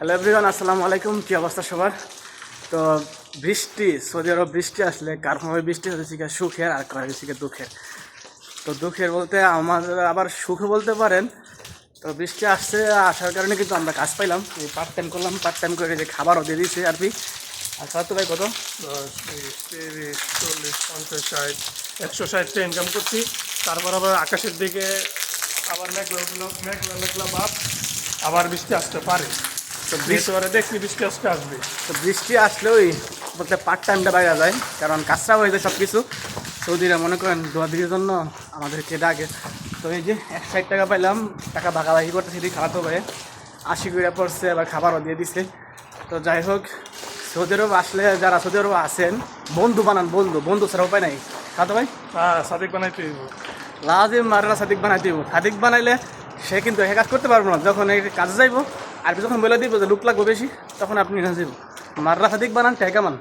Hello everyone, আসসালামু আলাইকুম। কী অবস্থা সবার? তো বৃষ্টি, সৌদি আরব বৃষ্টি আসলে কার সময় বৃষ্টি হচ্ছে কি সুখের আর কার হচ্ছে কি দুঃখের। তো দুঃখের বলতে আমাদের আবার সুখে বলতে পারেন। তো বৃষ্টি আসার কারণে কিন্তু আমরা কাজ পাইলাম, এই পার্ট টাইম করলাম, পার্ট টাইম করে যে খাবারও দিয়ে দিয়েছে আর কি। আর তো ভাই কত 10, 20, 30, 40, 50, 60, 160টা ইনকাম করছি। তারপর আবার আকাশের দিকে আবার মেঘলা মেঘলা মেঘলা ভাব, আবার বৃষ্টি আসতে পারে। তো বৃষ্টি দেখি বৃষ্টি আজকে আসবে। তো বৃষ্টি আসলে ওই বলতে পার্ট টাইমটা বাইরে যায়, কারণ কাজটাও হয়ে যায় সব কিছু। সৌদিরা মনে করেন দোয়াদির জন্য আমাদেরকে ডাকে। তো এই যে 160 টাকা পাইলাম, টাকা ভাগাভাগি করতে সেটি খাওয়াতে হবে। 80 করে পড়ছে, আবার খাবারও দিয়ে দিছে। তো যাই হোক, সৌদি আরব আসলে যারা সৌদি আরব আছেন, বন্ধু বানান, বন্ধু বন্ধু ছাড়া উপায় নাই। খাওয়াতে ভাই হ্যাঁ, সাদিক বানাইতে হইব। লাজিম মাররা সাদিক বানাই দিব। সাদিক বানাইলে সে কিন্তু এক কাজ করতে পারবো না। যখন এই কাজে যাইবো আর যখন বলে দিব যে লুক লাগবো বেশি, তখন আপনি না যাইব। মাররা সাদিক বানান টেকা মান।